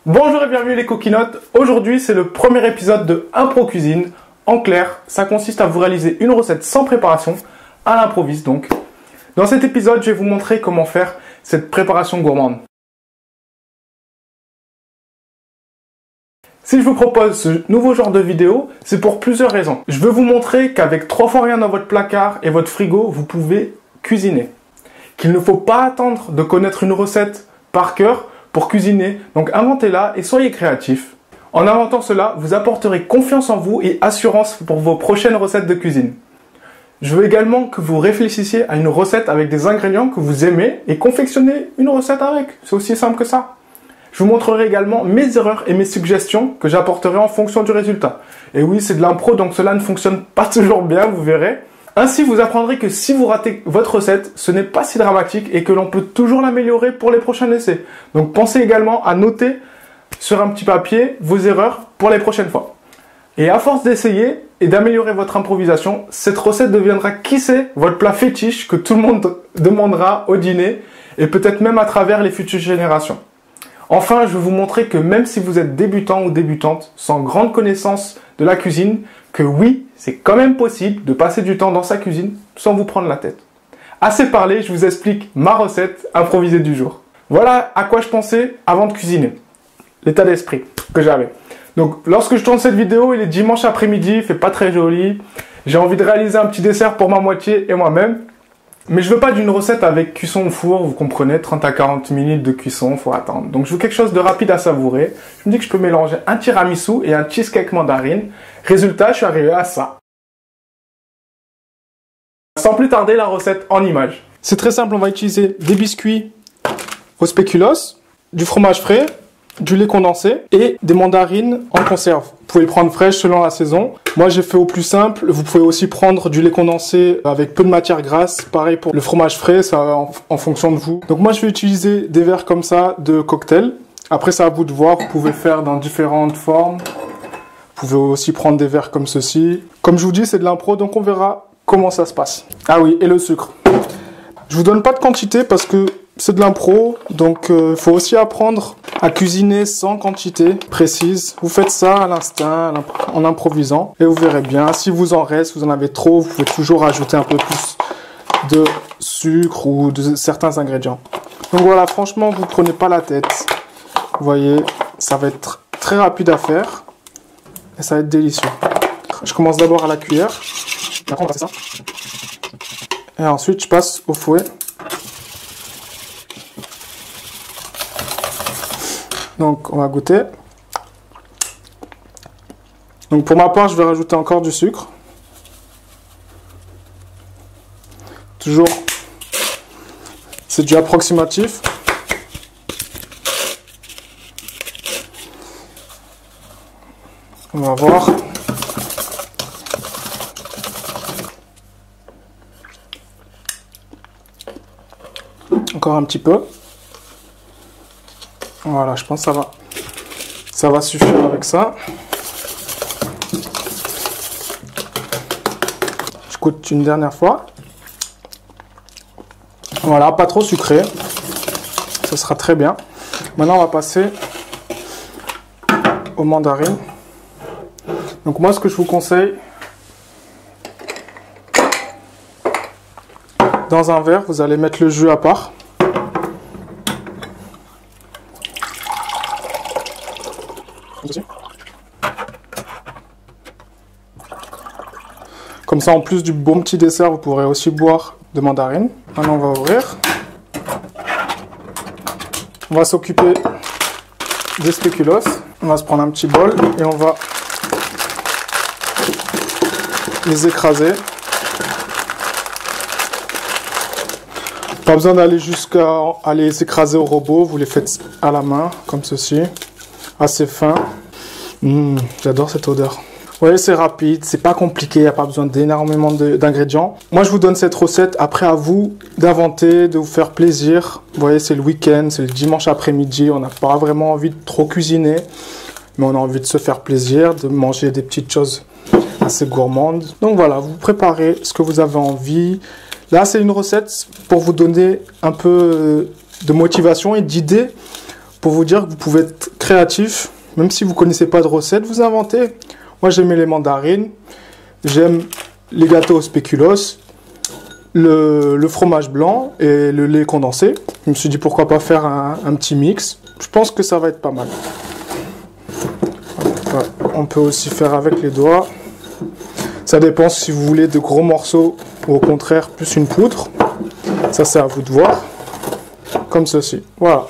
Bonjour et bienvenue les coquinottes. Aujourd'hui c'est le premier épisode de Impro Cuisine. En clair, ça consiste à vous réaliser une recette sans préparation, à l'improviste donc. Dans cet épisode, je vais vous montrer comment faire cette préparation gourmande. Si je vous propose ce nouveau genre de vidéo, c'est pour plusieurs raisons. Je veux vous montrer qu'avec 3 fois rien dans votre placard et votre frigo, vous pouvez cuisiner. Qu'il ne faut pas attendre de connaître une recette par cœur pour cuisiner. Donc inventez-la et soyez créatifs. En inventant cela, vous apporterez confiance en vous et assurance pour vos prochaines recettes de cuisine. Je veux également que vous réfléchissiez à une recette avec des ingrédients que vous aimez et confectionnez une recette avec. C'est aussi simple que ça. Je vous montrerai également mes erreurs et mes suggestions que j'apporterai en fonction du résultat. Et oui, c'est de l'impro, donc cela ne fonctionne pas toujours bien, vous verrez. Ainsi, vous apprendrez que si vous ratez votre recette, ce n'est pas si dramatique et que l'on peut toujours l'améliorer pour les prochains essais. Donc pensez également à noter sur un petit papier vos erreurs pour les prochaines fois. Et à force d'essayer et d'améliorer votre improvisation, cette recette deviendra, qui sait, votre plat fétiche que tout le monde demandera au dîner et peut-être même à travers les futures générations. Enfin, je vais vous montrer que même si vous êtes débutant ou débutante, sans grande connaissance de la cuisine, que oui, c'est quand même possible de passer du temps dans sa cuisine sans vous prendre la tête. Assez parlé, je vous explique ma recette improvisée du jour. Voilà à quoi je pensais avant de cuisiner. L'état d'esprit que j'avais. Donc, lorsque je tourne cette vidéo, il est dimanche après-midi, il fait pas très joli. J'ai envie de réaliser un petit dessert pour ma moitié et moi-même. Mais je veux pas d'une recette avec cuisson au four, vous comprenez, 30 à 40 minutes de cuisson, faut attendre. Donc je veux quelque chose de rapide à savourer. Je me dis que je peux mélanger un tiramisu et un cheesecake mandarine. Résultat, je suis arrivé à ça. Sans plus tarder, la recette en images. C'est très simple, on va utiliser des biscuits au spéculoos, du fromage frais, du lait condensé et des mandarines en conserve. Vous pouvez le prendre fraîche selon la saison. Moi, j'ai fait au plus simple. Vous pouvez aussi prendre du lait condensé avec peu de matière grasse. Pareil pour le fromage frais, ça en fonction de vous. Donc moi, je vais utiliser des verres comme ça de cocktail. Après, c'est à vous de voir. Vous pouvez faire dans différentes formes. Vous pouvez aussi prendre des verres comme ceci. Comme je vous dis, c'est de l'impro, donc on verra comment ça se passe. Ah oui, et le sucre. Je vous donne pas de quantité parce que c'est de l'impro, donc il faut aussi apprendre à cuisiner sans quantité précise. Vous faites ça à l'instinct, en improvisant, et vous verrez bien. Si vous en reste, vous en avez trop, vous pouvez toujours ajouter un peu plus de sucre ou de certains ingrédients. Donc voilà, franchement, vous prenez pas la tête. Vous voyez, ça va être très rapide à faire, et ça va être délicieux. Je commence d'abord à la cuillère, après on va passer ça, et ensuite je passe au fouet. Donc on va goûter. Donc pour ma part, je vais rajouter encore du sucre. Toujours, c'est du approximatif. On va voir. Encore un petit peu. Voilà, je pense que ça va suffire avec ça. Je goûte une dernière fois. Voilà, pas trop sucré. Ce sera très bien. Maintenant, on va passer aux mandarines. Donc moi, ce que je vous conseille, dans un verre, vous allez mettre le jus à part. Comme ça, en plus du bon petit dessert, vous pourrez aussi boire de mandarine. Maintenant, on va ouvrir. On va s'occuper des spéculoos. On va se prendre un petit bol et on va les écraser. Pas besoin d'aller jusqu'à les écraser au robot. Vous les faites à la main, comme ceci. Assez fin. J'adore cette odeur. Vous voyez, c'est rapide, c'est pas compliqué, il n'y a pas besoin d'énormément d'ingrédients. Moi, je vous donne cette recette, après à vous d'inventer, de vous faire plaisir. Vous voyez, c'est le week-end, c'est le dimanche après-midi, on n'a pas vraiment envie de trop cuisiner, mais on a envie de se faire plaisir, de manger des petites choses assez gourmandes. Donc voilà, vous préparez ce que vous avez envie. Là, c'est une recette pour vous donner un peu de motivation et d'idées pour vous dire que vous pouvez être créatif, même si vous ne connaissez pas de recette, vous inventez. Moi, j'aimais les mandarines, j'aime les gâteaux au spéculoos, le fromage blanc et le lait condensé. Je me suis dit pourquoi pas faire un petit mix. Je pense que ça va être pas mal. On peut aussi faire avec les doigts. Ça dépend si vous voulez de gros morceaux ou au contraire plus une poudre. Ça c'est à vous de voir. Comme ceci. Voilà.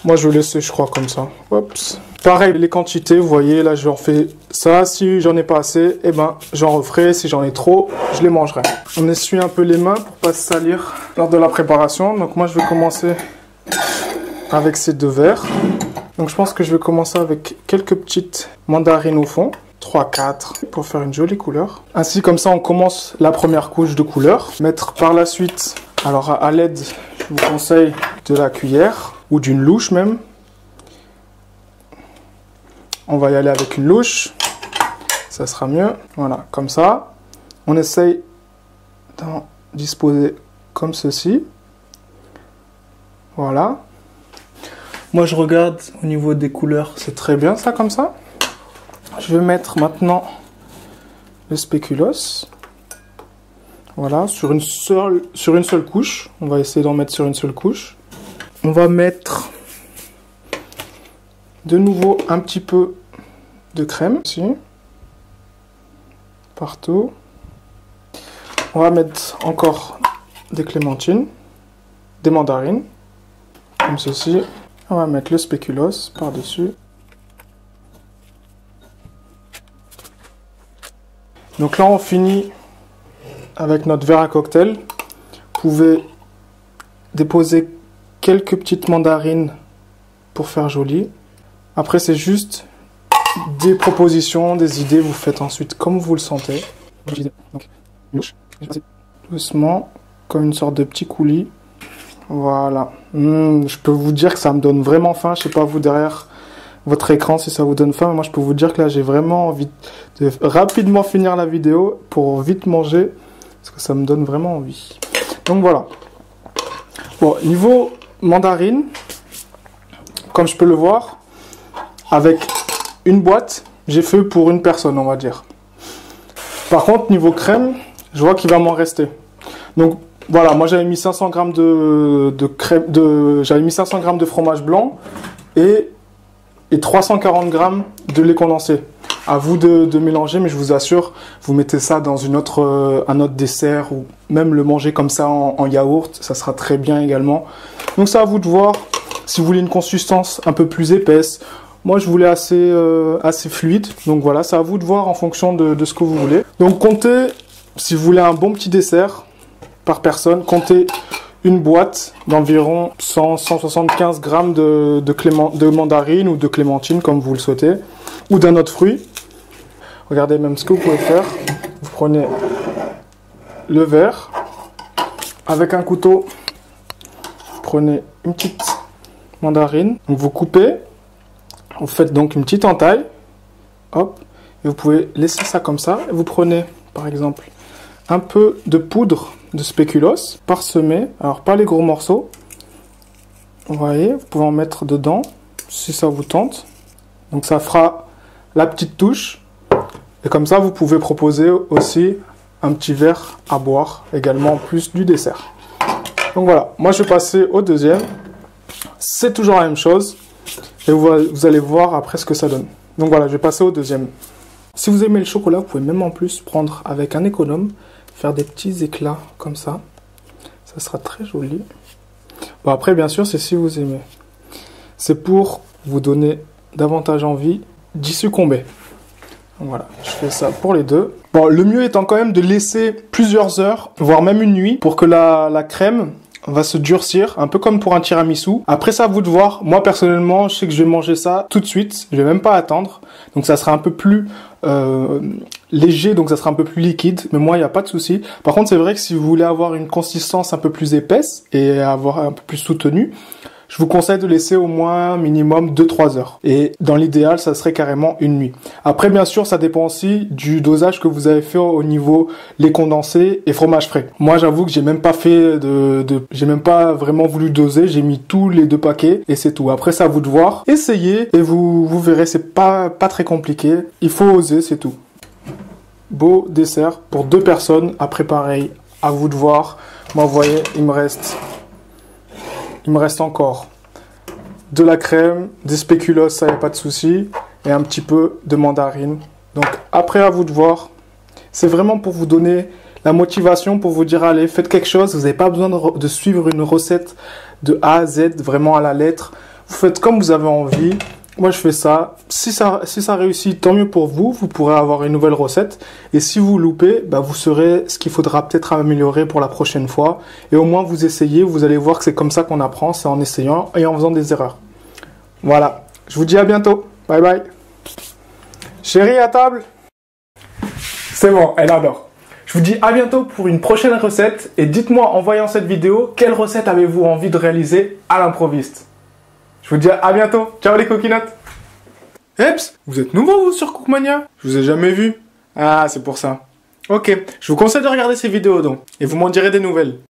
Moi je vais laisser je crois comme ça. Oups. Pareil les quantités, vous voyez là j'en fais ça. Si j'en ai pas assez, eh ben j'en referai. Si j'en ai trop, je les mangerai. On essuie un peu les mains pour pas se salir lors de la préparation. Donc moi je vais commencer avec ces 2 verres. Donc je pense que je vais commencer avec quelques petites mandarines au fond. 3, 4 pour faire une jolie couleur. Ainsi comme ça on commence la première couche de couleur. Mettre par la suite, alors à l'aide, je vous conseille de la cuillère ou d'une louche même. On va y aller avec une louche. Ça sera mieux. Voilà, comme ça. On essaye d'en disposer comme ceci. Voilà. Moi, je regarde au niveau des couleurs, c'est très bien ça, comme ça. Je vais mettre maintenant le spéculoos. Voilà, sur une seule couche. On va essayer d'en mettre sur une seule couche. On va mettre de nouveau un petit peu de crème ici. Partout. On va mettre encore des clémentines, des mandarines, comme ceci. On va mettre le spéculoos par-dessus. Donc là, on finit avec notre verre à cocktail. Vous pouvez déposer quelques petites mandarines pour faire joli. Après, c'est juste des propositions, des idées. Vous faites ensuite comme vous le sentez. Doucement, comme une sorte de petit coulis. Voilà. Je peux vous dire que ça me donne vraiment faim. Je sais pas vous derrière votre écran si ça vous donne faim. Mais moi, je peux vous dire que là, j'ai vraiment envie de rapidement finir la vidéo pour vite manger. Parce que ça me donne vraiment envie. Donc voilà. Bon, niveau mandarine, comme je peux le voir, avec une boîte, j'ai fait pour une personne, on va dire. Par contre, niveau crème, je vois qu'il va m'en rester. Donc voilà, moi j'avais mis 500 g j'avais mis 500 g de fromage blanc et 340 g de lait condensé. À vous de mélanger, mais je vous assure, vous mettez ça dans un autre dessert ou même le manger comme ça en yaourt, ça sera très bien également. Donc c'est à vous de voir si vous voulez une consistance un peu plus épaisse. Moi je voulais assez fluide, donc voilà, c'est à vous de voir en fonction de ce que vous voulez. Donc comptez, si vous voulez un bon petit dessert par personne, comptez une boîte d'environ 175 g de mandarine ou de clémentine comme vous le souhaitez, ou d'un autre fruit. Regardez même ce que vous pouvez faire. Vous prenez le verre, avec un couteau, vous prenez une petite mandarine, donc vous coupez, vous faites donc une petite entaille, hop, et vous pouvez laisser ça comme ça, et vous prenez par exemple un peu de poudre de spéculoos parsemé, alors pas les gros morceaux, vous voyez, vous pouvez en mettre dedans si ça vous tente, donc ça fera la petite touche, et comme ça vous pouvez proposer aussi un petit verre à boire également en plus du dessert. Donc voilà, moi je vais passer au deuxième, c'est toujours la même chose, et vous allez voir après ce que ça donne. Donc voilà, je vais passer au deuxième. Si vous aimez le chocolat, vous pouvez même en plus prendre avec un économe, faire des petits éclats comme ça. Ça sera très joli. Bon après, bien sûr, c'est si vous aimez. C'est pour vous donner davantage envie d'y succomber. Donc voilà, je fais ça pour les deux. Bon, le mieux étant quand même de laisser plusieurs heures, voire même une nuit, pour que la crème va se durcir, un peu comme pour un tiramisu. Après ça, à vous de voir. Moi, personnellement, je sais que je vais manger ça tout de suite. Je vais même pas attendre. Donc ça sera un peu plus léger, donc ça sera un peu plus liquide. Mais moi, il n'y a pas de souci. Par contre, c'est vrai que si vous voulez avoir une consistance un peu plus épaisse et avoir un peu plus soutenue, je vous conseille de laisser au moins minimum 2-3 heures. Et dans l'idéal, ça serait carrément une nuit. Après, bien sûr, ça dépend aussi du dosage que vous avez fait au niveau lait condensé et fromage frais. Moi, j'avoue que j'ai même pas fait j'ai même pas vraiment voulu doser. J'ai mis tous les 2 paquets et c'est tout. Après, c'est à vous de voir. Essayez et vous verrez, c'est pas très compliqué. Il faut oser, c'est tout. Beau dessert pour 2 personnes. Après, pareil, à vous de voir. Moi, vous voyez, il me reste encore de la crème, des spéculoos, ça y a pas de souci, et un petit peu de mandarine. Donc après, à vous de voir. C'est vraiment pour vous donner la motivation, pour vous dire allez, faites quelque chose. Vous n'avez pas besoin de suivre une recette de A à Z, vraiment à la lettre. Vous faites comme vous avez envie. Moi, je fais ça. Si ça réussit, tant mieux pour vous. Vous pourrez avoir une nouvelle recette. Et si vous loupez, bah, vous saurez ce qu'il faudra peut-être améliorer pour la prochaine fois. Et au moins, vous essayez. Vous allez voir que c'est comme ça qu'on apprend. C'est en essayant et en faisant des erreurs. Voilà. Je vous dis à bientôt. Bye bye. Chérie, à table. C'est bon, elle adore. Je vous dis à bientôt pour une prochaine recette. Et dites-moi en voyant cette vidéo, quelle recette avez-vous envie de réaliser à l'improviste? Je vous dis à bientôt. Ciao les coquinottes. Eps, vous êtes nouveau vous sur Cookmania? Je vous ai jamais vu. Ah, c'est pour ça. Ok, je vous conseille de regarder ces vidéos donc. Et vous m'en direz des nouvelles.